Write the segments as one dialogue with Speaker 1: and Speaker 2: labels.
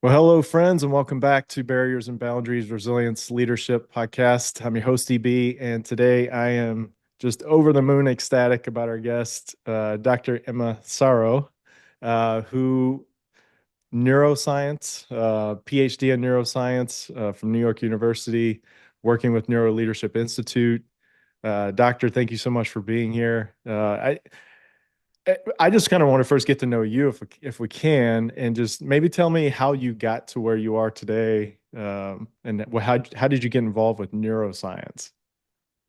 Speaker 1: Well, hello, friends, and welcome back to Barriers and Boundaries Resilience Leadership Podcast. I'm your host, EB, and today I am just over the moon ecstatic about our guest, Dr. Emma Sarro, who neuroscience, PhD in neuroscience from New York University, working with Neuroleadership Institute. Doctor, thank you so much for being here. I just kind of want to first get to know you if we can, and just maybe tell me how you got to where you are today, and how did you get involved with neuroscience?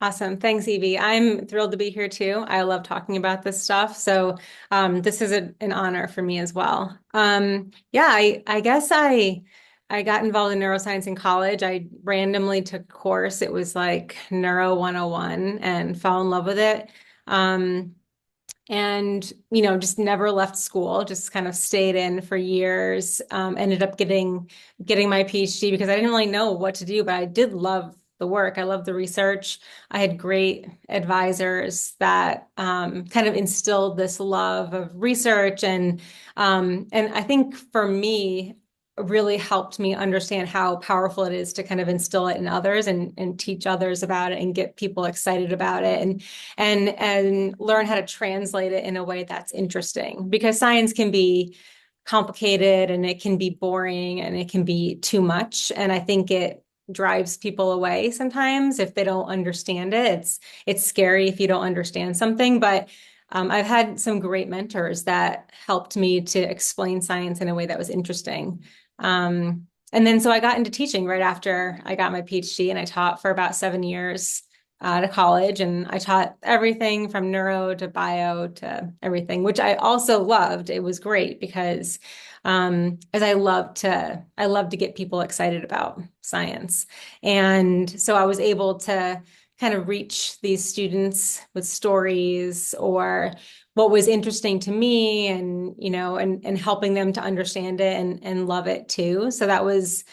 Speaker 2: Awesome. Thanks, Evie. I'm thrilled to be here too. I love talking about this stuff. So this is an honor for me as well. I guess I got involved in neuroscience in college. I randomly took a course. It was like Neuro 101 and fell in love with it. Um, and just never left school, just kind of stayed in for years. Ended up getting my PhD because I didn't really know what to do, but I did love the work. I love the research. I had great advisors that kind of instilled this love of research, and I think for me, really helped me understand how powerful it is to kind of instill it in others and teach others about it and get people excited about it and learn how to translate it in a way that's interesting, because science can be complicated and it can be boring and it can be too much. And I think it drives people away sometimes if they don't understand it. It's scary if you don't understand something, but I've had some great mentors that helped me to explain science in a way that was interesting. And then so I got into teaching right after I got my PhD, and I taught for about 7 years out of college, and I taught everything from neuro to bio to everything, which I also loved. It was great because as I love to get people excited about science. And so I was able to kind of reach these students with stories or what was interesting to me, and helping them to understand it and love it too. So that was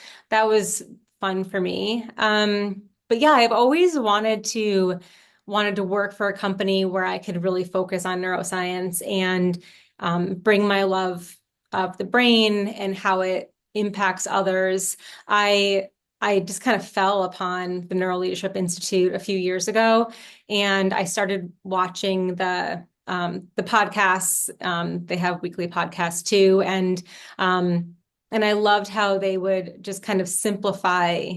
Speaker 2: fun for me. But yeah, I've always wanted to work for a company where I could really focus on neuroscience and bring my love of the brain and how it impacts others. I I just kind of fell upon the Neuroleadership Institute a few years ago, and I started watching the podcasts. They have weekly podcasts too, and I loved how they would just kind of simplify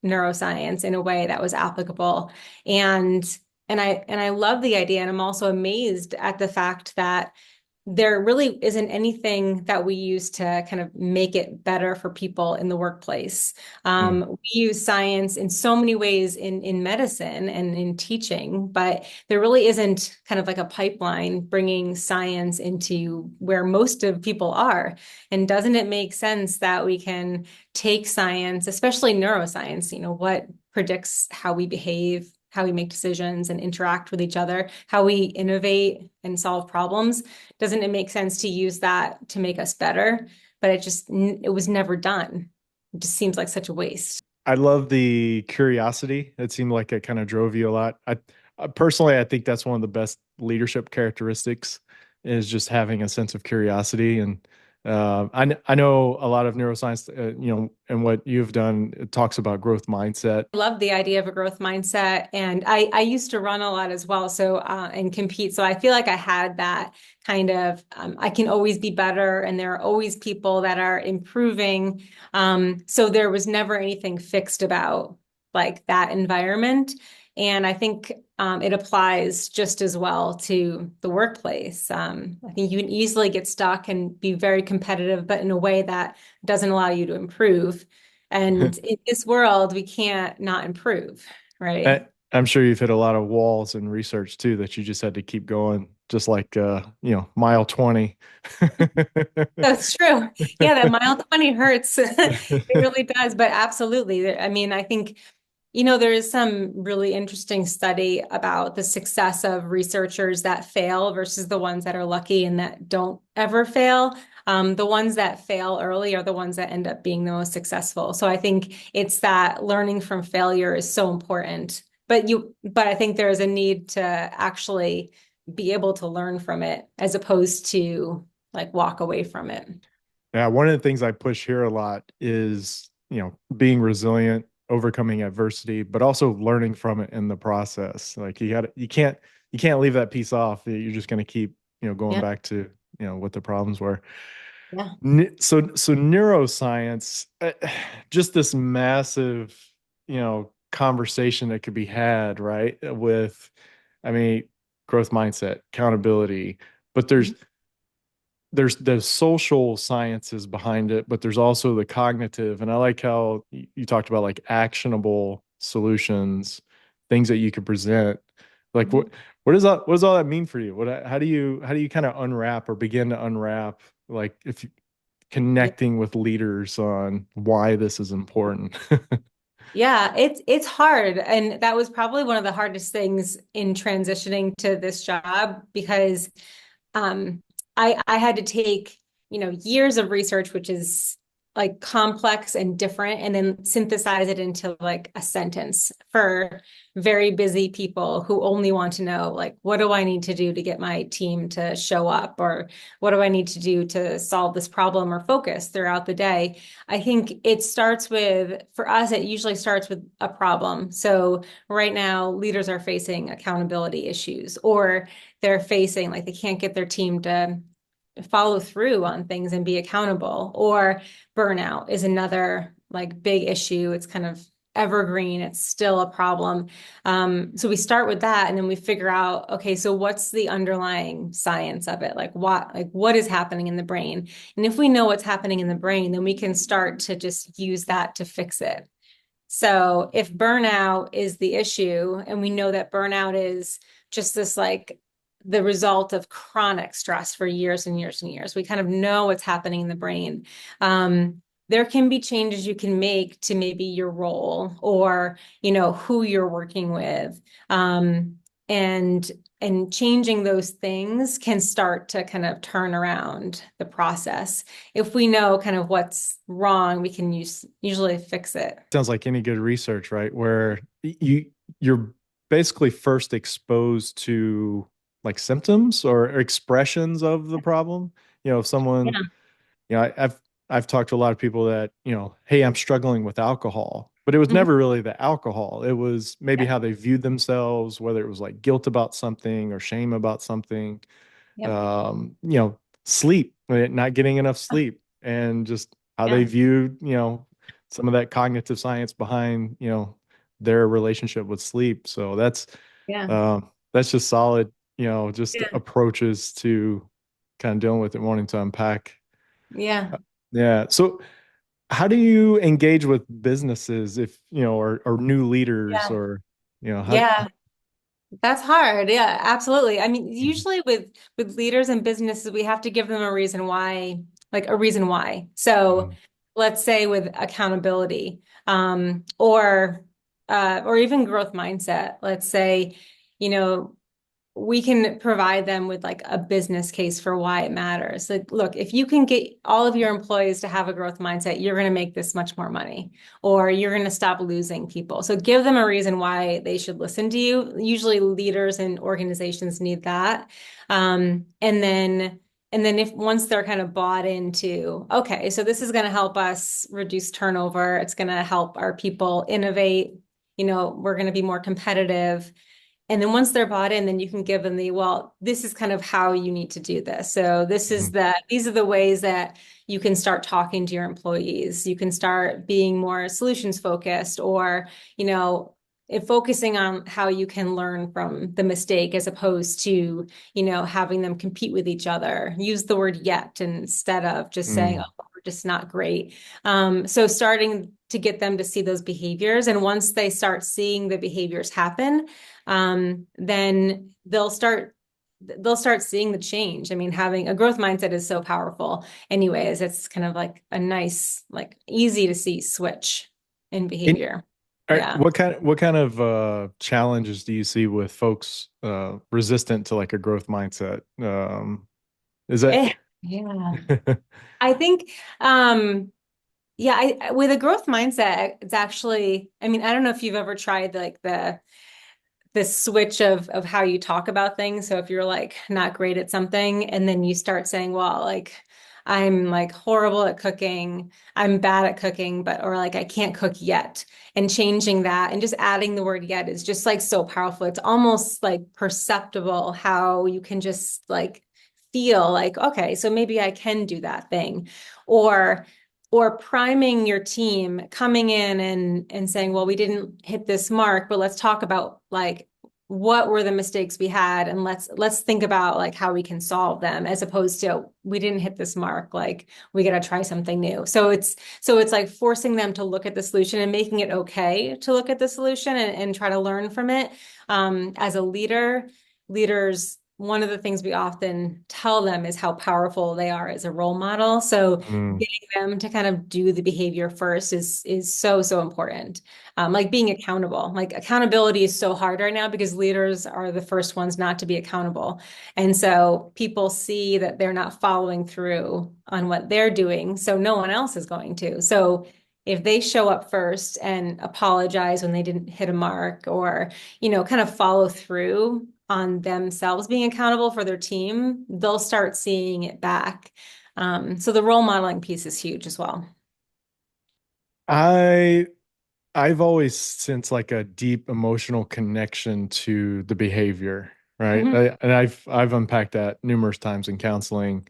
Speaker 2: neuroscience in a way that was applicable. And I love the idea, and I'm also amazed at the fact that there really isn't anything that we use to kind of make it better for people in the workplace.
Speaker 1: Mm.
Speaker 2: We use science in so many ways in medicine and in teaching, but there really isn't kind of like a pipeline bringing science into where most of people are. And doesn't it make sense that we can take science, especially neuroscience, what predicts how we behave, how we make decisions and interact with each other, how we innovate and solve problems? Doesn't it make sense to use that to make us better? But it was never done. It just seems like such a waste.
Speaker 1: I love the curiosity. It seemed like it kind of drove you a lot. Personally, I think that's one of the best leadership characteristics is just having a sense of curiosity. And I know a lot of neuroscience, and what you've done, it talks about growth mindset.
Speaker 2: I love the idea of a growth mindset. And I used to run a lot as well, and compete. So I feel like I had that kind of, I can always be better, and there are always people that are improving. So there was never anything fixed about like that environment. And I think it applies just as well to the workplace. I think you can easily get stuck and be very competitive, but in a way that doesn't allow you to improve. And in this world, we can't not improve, right?
Speaker 1: I, I'm sure you've hit a lot of walls in research too that you just had to keep going, just like mile 20.
Speaker 2: That's true. Yeah, that mile 20 hurts. It really does. But absolutely. I mean, I think, there is some really interesting study about the success of researchers that fail versus the ones that are lucky and that don't ever fail. The ones that fail early are the ones that end up being the most successful. So I think it's that learning from failure is so important. But I think there is a need to actually be able to learn from it as opposed to like walk away from it.
Speaker 1: Yeah, one of the things I push here a lot is, being resilient, overcoming adversity, but also learning from it in the process. Like you can't leave that piece off. You're just going to keep, going
Speaker 2: Yeah.
Speaker 1: back to, what the problems were.
Speaker 2: Yeah.
Speaker 1: So neuroscience, just this massive, conversation that could be had, right? With, I mean, growth mindset, accountability, but
Speaker 2: Mhm.
Speaker 1: there's the social sciences behind it, but there's also the cognitive. And I like how you talked about like actionable solutions, things that you could present. Like
Speaker 2: Mhm.
Speaker 1: what does all that mean for you? How do you kind of unwrap or begin to unwrap, like, if you connecting with leaders on why this is important?
Speaker 2: Yeah, it's hard. And that was probably one of the hardest things in transitioning to this job because um I had to take, years of research, which is like complex and different, and then synthesize it into like a sentence for very busy people who only want to know, like, what do I need to do to get my team to show up, or what do I need to do to solve this problem or focus throughout the day. I think it starts with, for us, it usually starts with a problem. So right now, leaders are facing accountability issues, or they're facing, like, they can't get their team to follow through on things and be accountable, or burnout is another like big issue. It's kind of evergreen. It's still a problem. So we start with that, and then we figure out, okay, so what's the underlying science of it? Like what is happening in the brain? And if we know what's happening in the brain, then we can start to just use that to fix it. So if burnout is the issue, and we know that burnout is just this, like, the result of chronic stress for years and years and years, we kind of know what's happening in the brain. There can be changes you can make to maybe your role, or, who you're working with. And changing those things can start to kind of turn around the process. If we know kind of what's wrong, we can usually fix it.
Speaker 1: Sounds like any good research, right? Where you're basically first exposed to like symptoms or expressions of the problem. If someone,
Speaker 2: Yeah.
Speaker 1: I've talked to a lot of people that, hey, I'm struggling with alcohol, but it was
Speaker 2: Mhm.
Speaker 1: never really the alcohol. It was maybe
Speaker 2: Yeah.
Speaker 1: how they viewed themselves, whether it was like guilt about something or shame about something,
Speaker 2: Yep.
Speaker 1: sleep, not getting enough sleep, and just how they
Speaker 2: Yeah.
Speaker 1: viewed, some of that cognitive science behind, their relationship with sleep. So
Speaker 2: Yeah.
Speaker 1: that's just solid, just
Speaker 2: Yeah.
Speaker 1: approaches to kind of dealing with it, wanting to unpack.
Speaker 2: Yeah.
Speaker 1: Yeah. So how do you engage with businesses, if, or new leaders,
Speaker 2: Yeah.
Speaker 1: or, how,
Speaker 2: Yeah. That's hard. Yeah, absolutely. I mean, usually with leaders and businesses, we have to give them a reason why, like a reason why. So
Speaker 1: Mhm.
Speaker 2: let's say with accountability, or even growth mindset. Let's say, you know, we can provide them with like a business case for why it matters. Like, look, if you can get all of your employees to have a growth mindset, you're going to make this much more money, or you're going to stop losing people. So give them a reason why they should listen to you. Usually leaders and organizations need that. And then if once they're kind of bought into, okay, so this is going to help us reduce turnover, it's going to help our people innovate, we're going to be more competitive. And then once they're bought in, then you can give them well, this is kind of how you need to do this. So
Speaker 1: Mhm.
Speaker 2: these are the ways that you can start talking to your employees. You can start being more solutions focused, or, if focusing on how you can learn from the mistake, as opposed to, having them compete with each other. Use the word yet instead of just saying, oh,
Speaker 1: Mm.
Speaker 2: we're just not great. So starting to get them to see those behaviors. And once they start seeing the behaviors happen, then they'll start seeing the change. I mean, having a growth mindset is so powerful. Anyways, it's kind of like a nice, like, easy to see switch in
Speaker 1: In,
Speaker 2: behavior.
Speaker 1: all right,
Speaker 2: Yeah.
Speaker 1: what kind of challenges do you see with folks resistant to like a growth mindset? Is that
Speaker 2: Yeah. I think, yeah, with a growth mindset, it's actually, I mean, I don't know if you've ever tried like the switch of how you talk about things. So if you're like not great at something, and then you start saying, well, like, I'm like horrible at cooking. I'm bad at cooking, but or like I can't cook yet. And changing that and just adding the word yet is just like so powerful. It's almost like perceptible how you can just like feel like, okay, so maybe I can do that thing. Or or priming your team, coming in and saying, well, we didn't hit this mark, but let's talk about like what were the mistakes we had and let's think about like how we can solve them as opposed to we didn't hit this mark, like we got to try something new. So it's like forcing them to look at the solution and making it okay to look at the solution and try to learn from it. As a leader, leaders, one of the things we often tell them is how powerful they are as a role model. So
Speaker 1: Mm,
Speaker 2: getting them to kind of do the behavior first is so important. Like being accountable. Like accountability is so hard right now because leaders are the first ones not to be accountable. And so people see that they're not following through on what they're doing, so no one else is going to. So if they show up first and apologize when they didn't hit a mark or, kind of follow through on themselves being accountable for their team, they'll start seeing it back. So the role modeling piece is huge as well.
Speaker 1: I I've always sensed like a deep emotional connection to the behavior, right?
Speaker 2: Hmm.
Speaker 1: And I've unpacked that numerous times in counseling.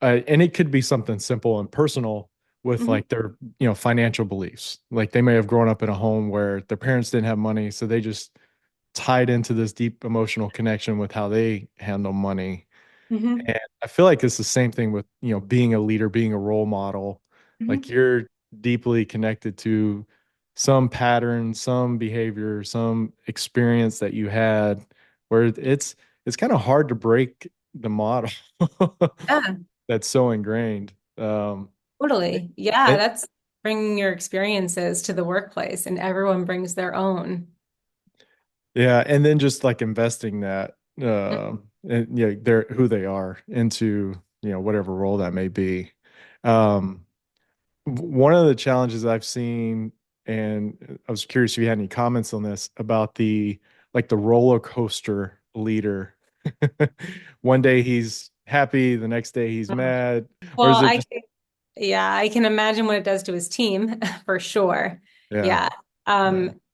Speaker 1: And it could be something simple and personal with
Speaker 2: Hmm.
Speaker 1: like their, financial beliefs. Like they may have grown up in a home where their parents didn't have money, so they just tied into this deep emotional connection with how they handle money.
Speaker 2: Hmm.
Speaker 1: And I feel like it's the same thing with, being a leader, being a role model. Like
Speaker 2: Hmm.
Speaker 1: you're deeply connected to some pattern, some behavior, some experience that you had where it's kind of hard to break the model
Speaker 2: Yeah,
Speaker 1: that's so ingrained.
Speaker 2: totally. Yeah,
Speaker 1: It,
Speaker 2: that's bringing your experiences to the workplace and everyone brings their own.
Speaker 1: yeah, and then just like investing that and they're who they are into, whatever role that may be. Um One of the challenges I've seen, and I was curious if you had any comments on this about the roller coaster leader. One day he's happy, the next day he's
Speaker 2: Mhm.
Speaker 1: mad, or
Speaker 2: Well,
Speaker 1: is it just
Speaker 2: yeah, I can imagine what it does to his team for sure.
Speaker 1: yeah,
Speaker 2: Yeah.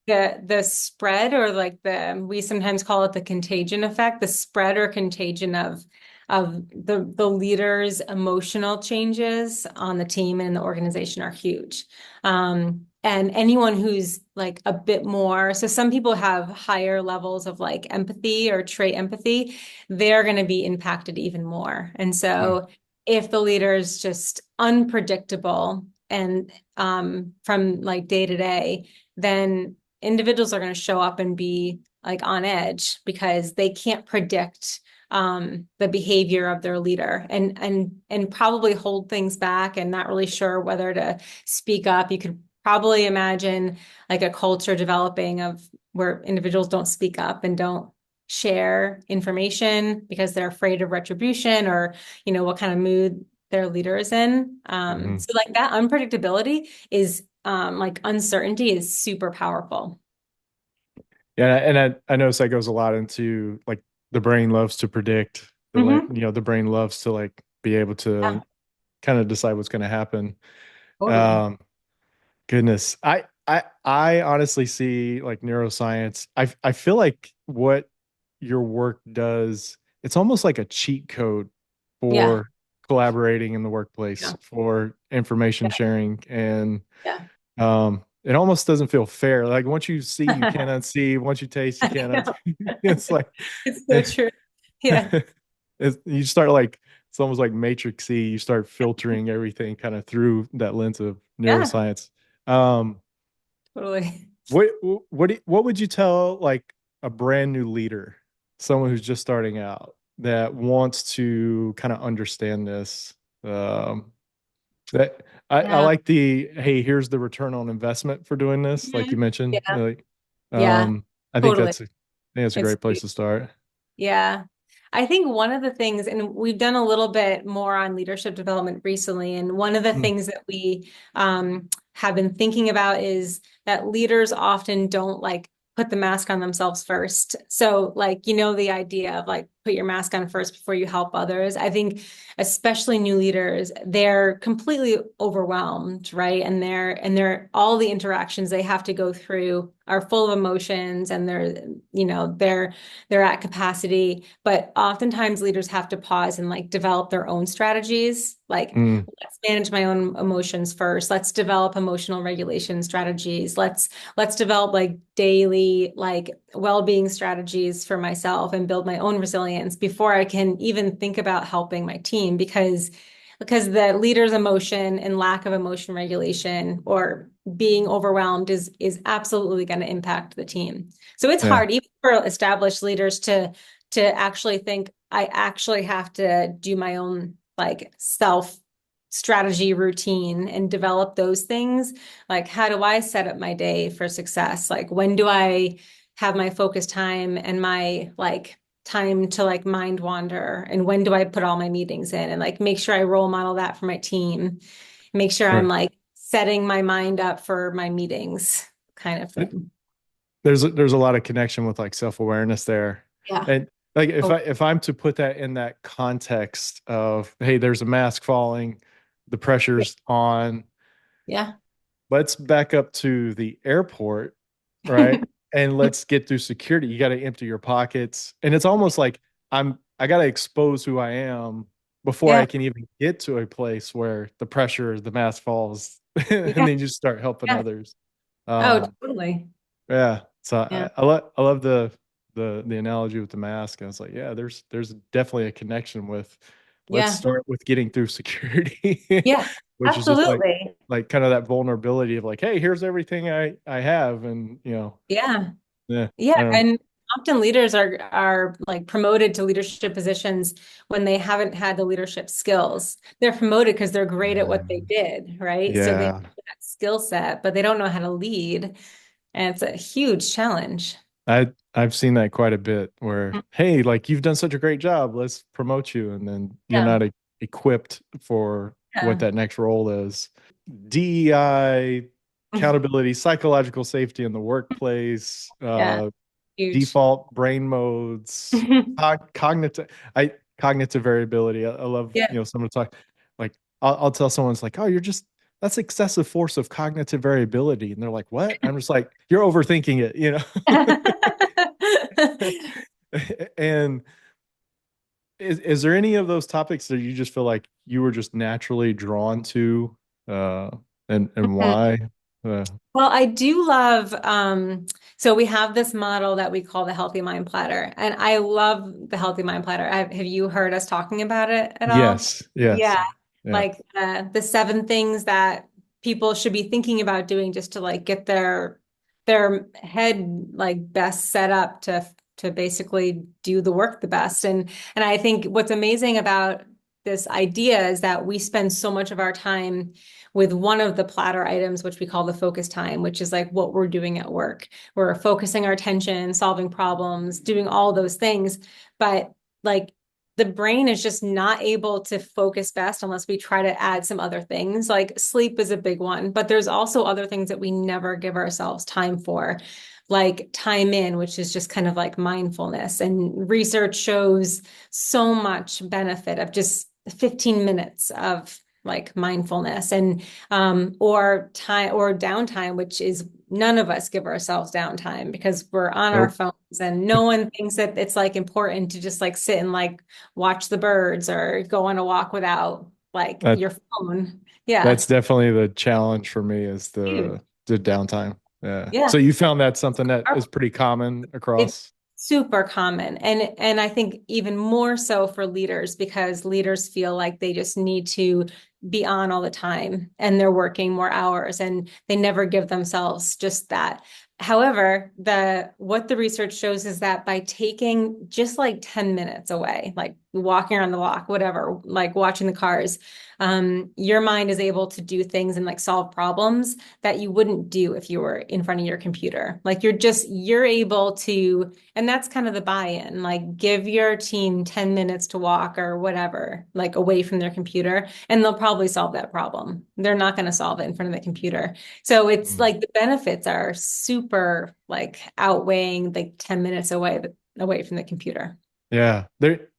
Speaker 1: yeah.
Speaker 2: The spread or like we sometimes call it the contagion effect, the spread or contagion of the leader's emotional changes on the team and the organization are huge. And anyone who's like a bit more, so some people have higher levels of like empathy or trait empathy, they're going to be impacted even more. And
Speaker 1: Mm,
Speaker 2: so if the leader is just unpredictable and from like day to day, then individuals are going to show up and be like on edge because they can't predict the behavior of their leader and probably hold things back and not really sure whether to speak up. You could probably imagine like a culture developing of where individuals don't speak up and don't share information because they're afraid of retribution or what kind of mood their leader is in.
Speaker 1: mhm.
Speaker 2: So like that unpredictability is like uncertainty is super powerful.
Speaker 1: Yeah, and I notice that goes a lot into like the brain loves to predict,
Speaker 2: Hmm.
Speaker 1: the brain loves to like be able
Speaker 2: Yeah,
Speaker 1: to kind of decide what's going to happen.
Speaker 2: totally.
Speaker 1: Um, Goodness. I honestly see like neuroscience. I feel like what your work does, it's almost like a cheat code
Speaker 2: Yeah.
Speaker 1: for collaborating in the workplace,
Speaker 2: Yeah.
Speaker 1: for information sharing, and
Speaker 2: Yeah.
Speaker 1: it almost doesn't feel fair. Like once you see, you can't
Speaker 2: I
Speaker 1: unsee. Once you taste, you can't
Speaker 2: know.
Speaker 1: unsee. It's like
Speaker 2: It's so true. Yeah.
Speaker 1: you start like it's almost like matrixy. You start filtering everything kind of through that lens of
Speaker 2: Yeah,
Speaker 1: neuroscience. Um,
Speaker 2: totally.
Speaker 1: what what would you tell like a brand new leader, someone who's just starting out that wants to kind of understand this? Um, that I
Speaker 2: Yeah.
Speaker 1: like the hey, here's the return on investment for doing this, like you
Speaker 2: Mhm.
Speaker 1: mentioned.
Speaker 2: Yeah.
Speaker 1: Like,
Speaker 2: Yeah.
Speaker 1: I think
Speaker 2: Totally.
Speaker 1: I think that's a
Speaker 2: It's
Speaker 1: great place to start.
Speaker 2: Yeah. I think one of the things, and we've done a little bit more on leadership development recently, and one of the
Speaker 1: Mm,
Speaker 2: things that we have been thinking about is that leaders often don't like put the mask on themselves first. So, like, the idea of like put your mask on first before you help others. I think especially new leaders, they're completely overwhelmed, right? And they're all the interactions they have to go through are full of emotions, and they're at capacity. But oftentimes leaders have to pause and like develop their own strategies. Like,
Speaker 1: Mm,
Speaker 2: let's manage my own emotions first. Let's develop emotional regulation strategies. Let's develop like daily like well-being strategies for myself and build my own resilience before I can even think about helping my team, because the leader's emotion and lack of emotion regulation or being overwhelmed is absolutely going to impact the team. So it's
Speaker 1: yeah.
Speaker 2: hard even for established leaders to actually think I actually have to do my own like self strategy routine and develop those things. Like, how do I set up my day for success? Like, when do I have my focus time and my like time to like mind wander? And when do I put all my meetings in and like make sure I role model that for my team? Make sure I'm
Speaker 1: Right.
Speaker 2: like setting my mind up for my meetings kind of thing.
Speaker 1: There's a lot of connection with like self-awareness there.
Speaker 2: Yeah.
Speaker 1: And like
Speaker 2: Oh,
Speaker 1: if I'm to put that in that context of, hey, there's a mask falling, the pressure's on,
Speaker 2: yeah.
Speaker 1: let's back up to the airport, right? And let's get through security. You got to empty your pockets. And it's almost like I got to expose who I am before I
Speaker 2: Yeah.
Speaker 1: can even get to a place where the pressure, the mask falls, and
Speaker 2: Yeah.
Speaker 1: then you start helping
Speaker 2: Yeah.
Speaker 1: others.
Speaker 2: Oh,
Speaker 1: Um,
Speaker 2: totally.
Speaker 1: yeah. So
Speaker 2: Yeah.
Speaker 1: I love the analogy with the mask. I was like, yeah, there's definitely a connection with let's
Speaker 2: Yeah.
Speaker 1: start with getting through security,
Speaker 2: Yeah.
Speaker 1: which is just
Speaker 2: Absolutely.
Speaker 1: like kind of that vulnerability of like, hey, here's everything I have, and
Speaker 2: Yeah.
Speaker 1: yeah,
Speaker 2: Yeah,
Speaker 1: I don't know.
Speaker 2: and often leaders are like promoted to leadership positions when they haven't had the leadership skills. They're promoted because they're great at what they did, right? So they have
Speaker 1: Yeah,
Speaker 2: that skill set, but they don't know how to lead, and it's a huge challenge.
Speaker 1: I've seen that quite a bit where, hey, like you've done such a great job, let's promote you, and then you're
Speaker 2: Yeah,
Speaker 1: not equipped for what
Speaker 2: yeah,
Speaker 1: that next role is. DEI, accountability, psychological safety in the workplace,
Speaker 2: yeah, huge.
Speaker 1: default brain modes, cognitive, cognitive variability. I love,
Speaker 2: Yeah.
Speaker 1: someone talk like I'll tell someone it's like, oh, you're just that's excessive force of cognitive variability, and they're like, what? I'm just like, you're overthinking it. And is there any of those topics that you just feel like you were just naturally drawn to, uh, and why? Uh,
Speaker 2: Well, I do love, so we have this model that we call the Healthy Mind Platter, and I love the Healthy Mind Platter. Have you heard us talking about it at all?
Speaker 1: yes, yes,
Speaker 2: Yeah,
Speaker 1: yeah.
Speaker 2: like the seven things that people should be thinking about doing just to like get their head like best set up to basically do the work the best. And I think what's amazing about this idea is that we spend so much of our time with one of the platter items, which we call the focus time, which is like what we're doing at work. We're focusing our attention, solving problems, doing all those things. But like the brain is just not able to focus best unless we try to add some other things. Like sleep is a big one, but there's also other things that we never give ourselves time for, like time in, which is just kind of like mindfulness. And research shows so much benefit of just 15 minutes of like mindfulness and or time or downtime, which is none of us give ourselves downtime because we're on our
Speaker 1: Nope.
Speaker 2: phones, and no one thinks that it's like important to just like sit and like watch the birds or go on a walk without like
Speaker 1: That
Speaker 2: your phone. Yeah.
Speaker 1: that's definitely the challenge for me is
Speaker 2: Huge.
Speaker 1: the downtime. Yeah.
Speaker 2: Yeah.
Speaker 1: So you found that something that is pretty common
Speaker 2: It's
Speaker 1: across.
Speaker 2: super common. And I think even more so for leaders because leaders feel like they just need to be on all the time and they're working more hours and they never give themselves just that. However, the what the research shows is that by taking just like 10 minutes away, like walking around the block, whatever, like watching the cars, your mind is able to do things and like solve problems that you wouldn't do if you were in front of your computer. Like you're able to, and that's kind of the buy-in, like give your team 10 minutes to walk or whatever, like away from their computer, and they'll probably solve that problem. They're not going to solve it in front of the computer. So it's
Speaker 1: Mm.
Speaker 2: like the benefits are super like outweighing like 10 minutes away from the computer.
Speaker 1: Yeah.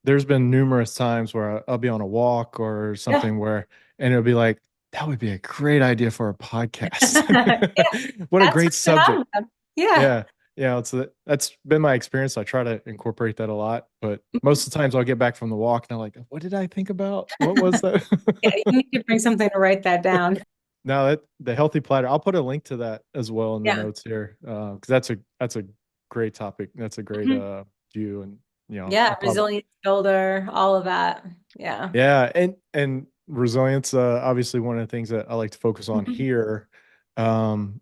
Speaker 1: There's been numerous times where I'll be on a walk or
Speaker 2: Yeah.
Speaker 1: something where, and it'll be like, that would be a great idea for a podcast.
Speaker 2: Yeah,
Speaker 1: What a
Speaker 2: that's
Speaker 1: great
Speaker 2: what you
Speaker 1: subject.
Speaker 2: have them. Yeah.
Speaker 1: Yeah. Yeah. That's been my experience. I try to incorporate that a lot, but most of the times I'll get back from the walk and I'm like, what did I think about? What was that?
Speaker 2: Yeah, you need to bring something to write that down.
Speaker 1: No, that the healthy platter. I'll put a link to that as well in the
Speaker 2: Yeah.
Speaker 1: notes here. Because that's a great topic. That's a great
Speaker 2: Mhm.
Speaker 1: view. And
Speaker 2: Yeah,
Speaker 1: I'll probably
Speaker 2: resilience builder, all of that. Yeah.
Speaker 1: yeah, and resilience, obviously one of the things that I like to focus on
Speaker 2: Mhm.
Speaker 1: here. Um,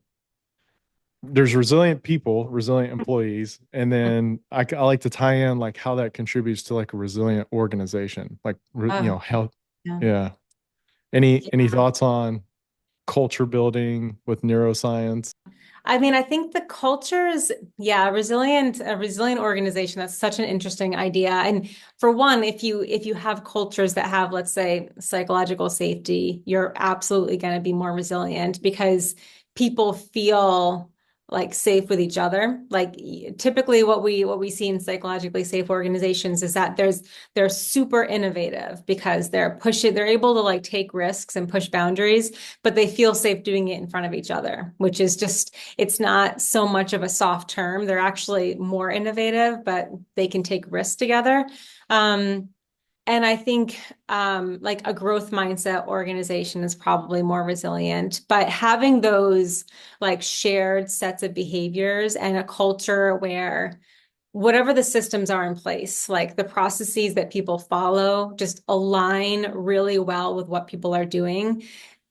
Speaker 1: there's resilient people, resilient employees, and then I like to tie in like how that contributes to like a resilient organization, like
Speaker 2: Oh,
Speaker 1: health.
Speaker 2: yeah.
Speaker 1: Yeah. Any thoughts on culture building with neuroscience?
Speaker 2: I mean, I think the cultures, yeah, a resilient organization, that's such an interesting idea. And for one, if you have cultures that have, let's say, psychological safety, you're absolutely going to be more resilient because people feel like safe with each other. Like typically what we see in psychologically safe organizations is that they're super innovative because they're able to like take risks and push boundaries, but they feel safe doing it in front of each other, which is just it's not so much of a soft term. They're actually more innovative, but they can take risks together. Um, and I think like a growth mindset organization is probably more resilient, but having those like shared sets of behaviors and a culture where whatever the systems are in place, like the processes that people follow, just align really well with what people are doing,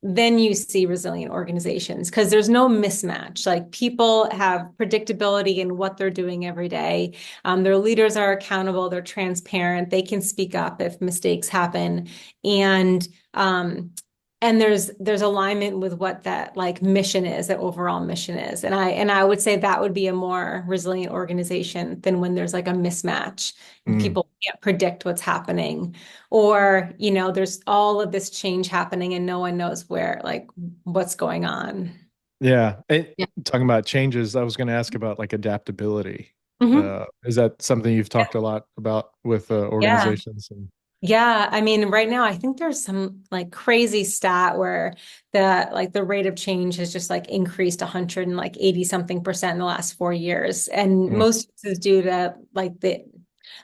Speaker 2: then you see resilient organizations because there's no mismatch. Like people have predictability in what they're doing every day. Their leaders are accountable, they're transparent, they can speak up if mistakes happen. And there's alignment with what that like mission is, that overall mission is. And I would say that would be a more resilient organization than when there's like a mismatch and
Speaker 1: Mm,
Speaker 2: people can't predict what's happening, or there's all of this change happening and no one knows where like what's going on.
Speaker 1: yeah.
Speaker 2: Yeah.
Speaker 1: Talking about changes, I was going to ask about like adaptability.
Speaker 2: Mhm.
Speaker 1: Is that something you've talked a lot about with
Speaker 2: Yeah.
Speaker 1: organizations? And
Speaker 2: Yeah, I mean, right now I think there's some like crazy stat where the rate of change has just like increased 180 something percent in the last 4 years. And
Speaker 1: mm,
Speaker 2: most of this is due to like the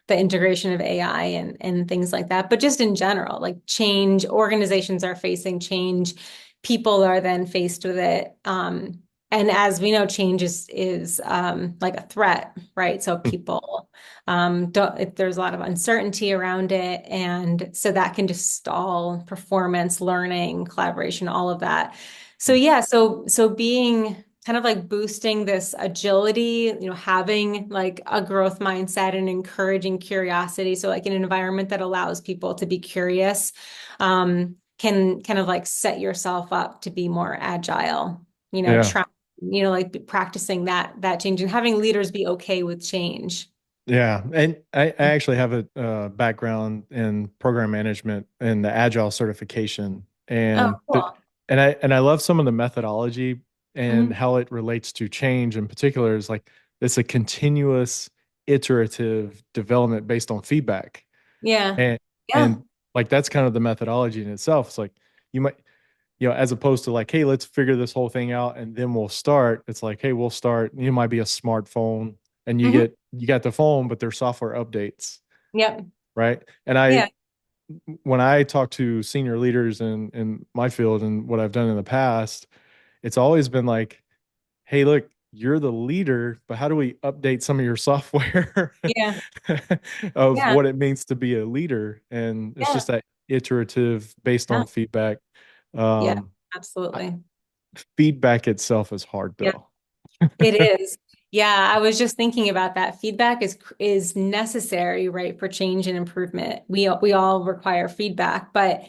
Speaker 2: integration of AI and things like that. But just in general, like change, organizations are facing change, people are then faced with it. And as we know, change is like a threat, right? So
Speaker 1: mm,
Speaker 2: people don't, if there's a lot of uncertainty around it, and so that can just stall performance, learning, collaboration, all of that. So
Speaker 1: mm.
Speaker 2: yeah, so being kind of like boosting this agility, having like a growth mindset and encouraging curiosity. So like an environment that allows people to be curious, can kind of like set yourself up to be more agile,
Speaker 1: Yeah.
Speaker 2: try, like practicing that change and having leaders be okay with change.
Speaker 1: Yeah, and I actually have a background in program management and the agile certification,
Speaker 2: Oh,
Speaker 1: and
Speaker 2: cool.
Speaker 1: and I love some of the methodology and
Speaker 2: Mhm.
Speaker 1: how it relates to change in particular is like it's a continuous iterative development based on feedback,
Speaker 2: Yeah.
Speaker 1: and
Speaker 2: Yeah.
Speaker 1: and like that's kind of the methodology in itself. It's like you might as opposed to like, hey, let's figure this whole thing out and then we'll start. It's like, hey, we'll start. You might be a smartphone and
Speaker 2: Mhm.
Speaker 1: you got the phone, but there's software updates,
Speaker 2: Yep.
Speaker 1: right? And
Speaker 2: Yeah.
Speaker 1: when I talk to senior leaders in my field and what I've done in the past, it's always been like, hey, look, you're the leader, but how do we update some of your software
Speaker 2: Yeah.
Speaker 1: of
Speaker 2: Yeah.
Speaker 1: what it means to be a leader? And it's
Speaker 2: Yeah.
Speaker 1: just that iterative based
Speaker 2: Yeah.
Speaker 1: on feedback.
Speaker 2: Yeah.
Speaker 1: Um,
Speaker 2: Absolutely.
Speaker 1: Feedback itself is hard
Speaker 2: Yeah.
Speaker 1: though.
Speaker 2: It is. Yeah, I was just thinking about that. Feedback is necessary, right, for change and improvement. We all require feedback, but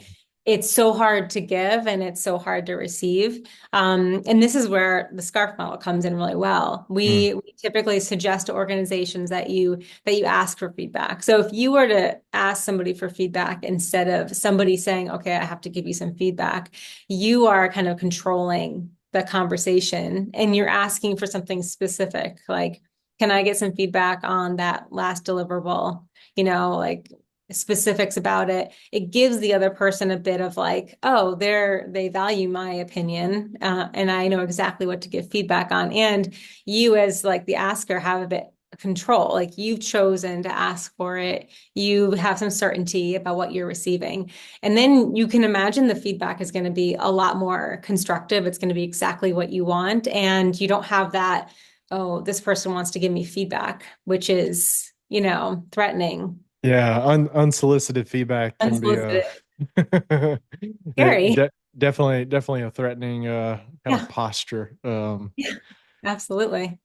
Speaker 2: it's so hard to give and it's so hard to receive. And this is where the SCARF model comes in really well.
Speaker 1: Mm,
Speaker 2: We typically suggest to organizations that you ask for feedback. So if you were to ask somebody for feedback instead of somebody saying, "Okay, I have to give you some feedback," you are kind of controlling the conversation and you're asking for something specific, like, can I get some feedback on that last deliverable? like specifics about it, it gives the other person a bit of like, oh, they value my opinion, and I know exactly what to give feedback on. And you as like the asker have a bit of control. Like you've chosen to ask for it. You have some certainty about what you're receiving. And then you can imagine the feedback is going to be a lot more constructive. It's going to be exactly what you want. And you don't have that, oh, this person wants to give me feedback, which is, threatening,
Speaker 1: Yeah, unsolicited feedback can be
Speaker 2: unsolicited, scary.
Speaker 1: definitely a threatening kind of
Speaker 2: Yeah,
Speaker 1: posture.
Speaker 2: yeah, absolutely.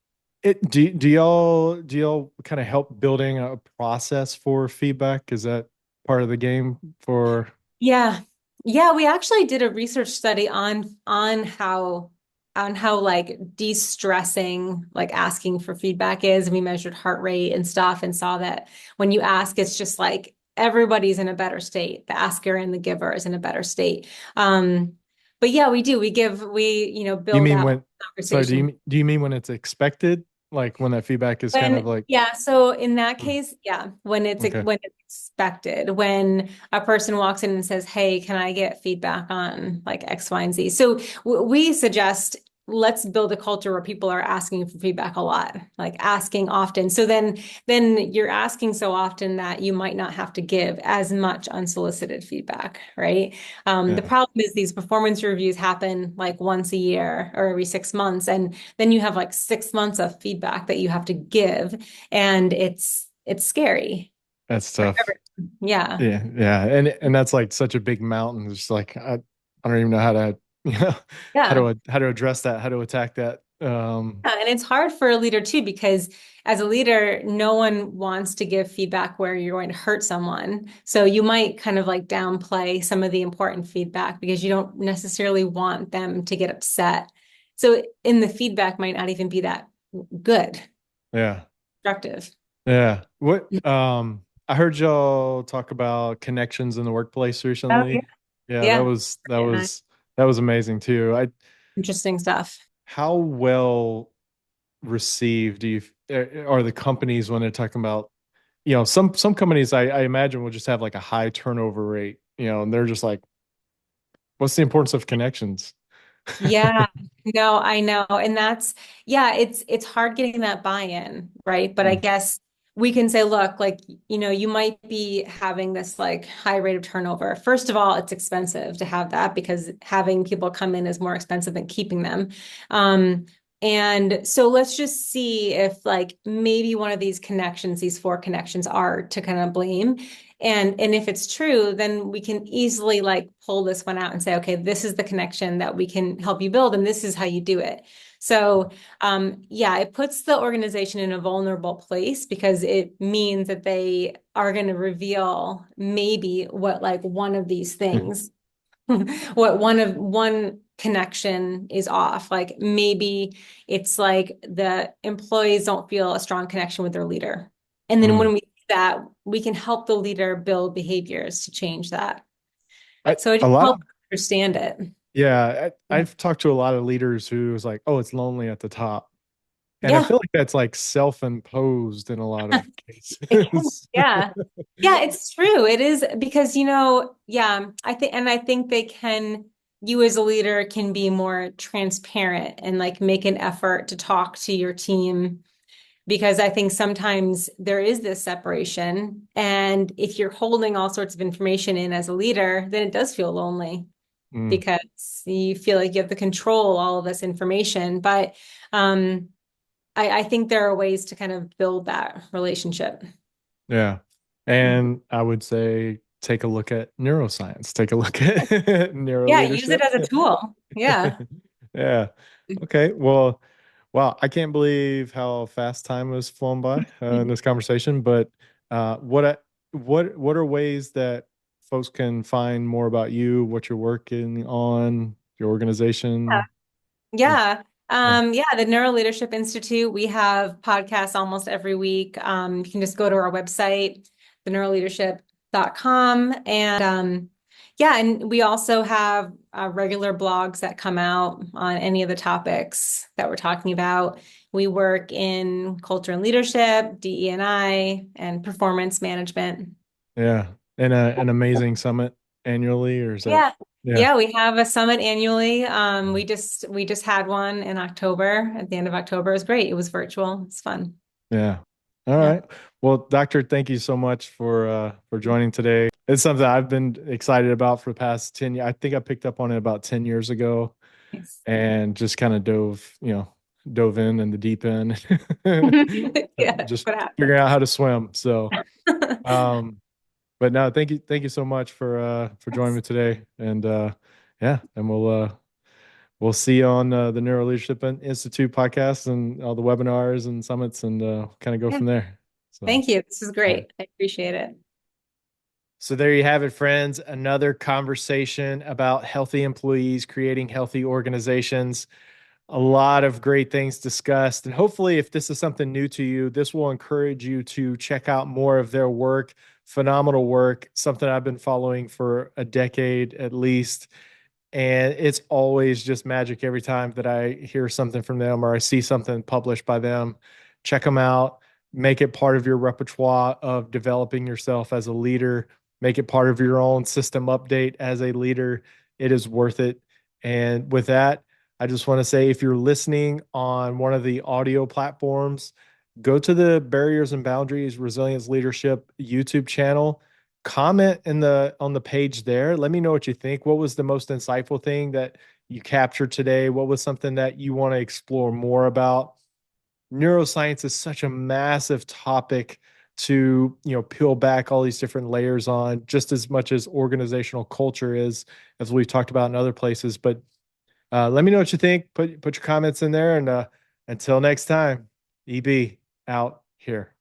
Speaker 1: Do y'all kind of help building a process for feedback? Is that part of the game for?
Speaker 2: Yeah. Yeah, we actually did a research study on how like de-stressing like asking for feedback is. And we measured heart rate and stuff and saw that when you ask, it's just like everybody's in a better state. The asker and the giver is in a better state. Um, but yeah, we do.
Speaker 1: You
Speaker 2: Build
Speaker 1: mean
Speaker 2: out
Speaker 1: when? Sorry,
Speaker 2: conversation.
Speaker 1: do you mean when it's expected? Like when that feedback is kind of like,
Speaker 2: Yeah, so in that
Speaker 1: hmm,
Speaker 2: case, yeah, when it's
Speaker 1: okay,
Speaker 2: when it's expected, when a person walks in and says, "Hey, can I get feedback on like X, Y, and Z?" So we suggest let's build a culture where people are asking for feedback a lot, like asking often. So then you're asking so often that you might not have to give as much unsolicited feedback, right? The
Speaker 1: yeah,
Speaker 2: problem is these performance reviews happen like once a year or every 6 months, and then you have like 6 months of feedback that you have to give, and it's scary
Speaker 1: that's
Speaker 2: for
Speaker 1: tough.
Speaker 2: everyone. Yeah.
Speaker 1: Yeah, and that's like such a big mountain. It's like I don't even know how to
Speaker 2: Yeah.
Speaker 1: how to address that, how to attack that.
Speaker 2: Yeah, and it's hard for a leader too, because as a leader, no one wants to give feedback where you're going to hurt someone. So you might kind of like downplay some of the important feedback because you don't necessarily want them to get upset. So in the feedback might not even be that good,
Speaker 1: Yeah,
Speaker 2: constructive.
Speaker 1: yeah. What I heard y'all talk about connections in the workplace
Speaker 2: Oh, yeah.
Speaker 1: recently. Yeah,
Speaker 2: Yeah. Yeah.
Speaker 1: that was amazing too. I
Speaker 2: Interesting stuff.
Speaker 1: How well received are the companies when they're talking about, some companies I imagine will just have like a high turnover rate, and they're just like, what's the importance of connections?
Speaker 2: Yeah, no, I know. And yeah, it's hard getting that buy-in, right? But I
Speaker 1: Mm,
Speaker 2: guess we can say, look, like, you might be having this like high rate of turnover. First of all, it's expensive to have that because having people come in is more expensive than keeping them. Um, and so let's just see if like maybe one of these connections, these four connections are to kind of blame. And if it's true, then we can easily like pull this one out and say, okay, this is the connection that we can help you build, and this is how you do it. So, yeah, it puts the organization in a vulnerable place because it means that they are going to reveal maybe what like one of these things, what one connection is off. Like maybe it's like the employees don't feel a strong connection with their leader. And then
Speaker 1: mm.
Speaker 2: when we do that, we can help the leader build behaviors to change that. So it
Speaker 1: A
Speaker 2: just
Speaker 1: lot of
Speaker 2: helps understand it.
Speaker 1: Yeah,
Speaker 2: Yeah.
Speaker 1: I've talked to a lot of leaders who was like, oh, it's lonely at the top. And I
Speaker 2: Yeah.
Speaker 1: feel like that's like self-imposed in a lot of
Speaker 2: It can.
Speaker 1: cases.
Speaker 2: Yeah. Yeah, it's true. It is because, yeah, I think you as a leader can be more transparent and like make an effort to talk to your team because I think sometimes there is this separation. And if you're holding all sorts of information in as a leader, then it does feel lonely
Speaker 1: Mm,
Speaker 2: because you feel like you have to control all of this information. But I think there are ways to kind of build that relationship.
Speaker 1: yeah. And I would say take a look at neuroscience, take a look at
Speaker 2: Yeah, use
Speaker 1: neuroleadership.
Speaker 2: it as a tool. Yeah.
Speaker 1: Yeah. Okay. Well, wow. I can't believe how fast time has flown by in this conversation. But what are ways that folks can find more about you, what you're working on, your organization?
Speaker 2: Yeah.
Speaker 1: Yeah.
Speaker 2: Yeah, the Neuroleadership Institute, we have podcasts almost every week. You can just go to our website, theneuroleadership.com. And yeah, and we also have regular blogs that come out on any of the topics that we're talking about. We work in culture and leadership, DE&I, and performance management.
Speaker 1: Yeah. And an amazing summit annually, or is that?
Speaker 2: Yeah.
Speaker 1: Yeah.
Speaker 2: Yeah, we have a summit annually. We just had one in October, at the end of October. It was great. It was virtual. It's fun.
Speaker 1: Yeah. All
Speaker 2: Yeah.
Speaker 1: right. Well, Doctor, thank you so much for joining today. It's something I've been excited about for the past 10 years. I think I picked up on it about 10 years ago
Speaker 2: Thanks.
Speaker 1: and just kind of dove in the deep end.
Speaker 2: Yeah, that's
Speaker 1: Just
Speaker 2: what happened.
Speaker 1: figuring out how to swim. So, um, but no, thank you so much for joining me today. And yeah, and we'll see you on the Neuroleadership Institute podcast and all the webinars and summits and kind of go
Speaker 2: Yeah.
Speaker 1: from there. So,
Speaker 2: Thank you. This is
Speaker 1: all right.
Speaker 2: great. I appreciate it.
Speaker 1: So there you have it, friends. Another conversation about healthy employees creating healthy organizations. A lot of great things discussed. And hopefully, if this is something new to you, this will encourage you to check out more of their work. Phenomenal work, something I've been following for a decade at least. And it's always just magic every time that I hear something from them or I see something published by them. Check them out, make it part of your repertoire of developing yourself as a leader, make it part of your own system update as a leader. It is worth it. And with that, I just want to say if you're listening on one of the audio platforms, go to the Barriers and Boundaries Resilience Leadership YouTube channel, comment in the on the page there. Let me know what you think. What was the most insightful thing that you captured today? What was something that you want to explore more about? Neuroscience is such a massive topic to, peel back all these different layers on, just as much as organizational culture is, as we've talked about in other places. But let me know what you think. Put your comments in there, and until next time, EB out here.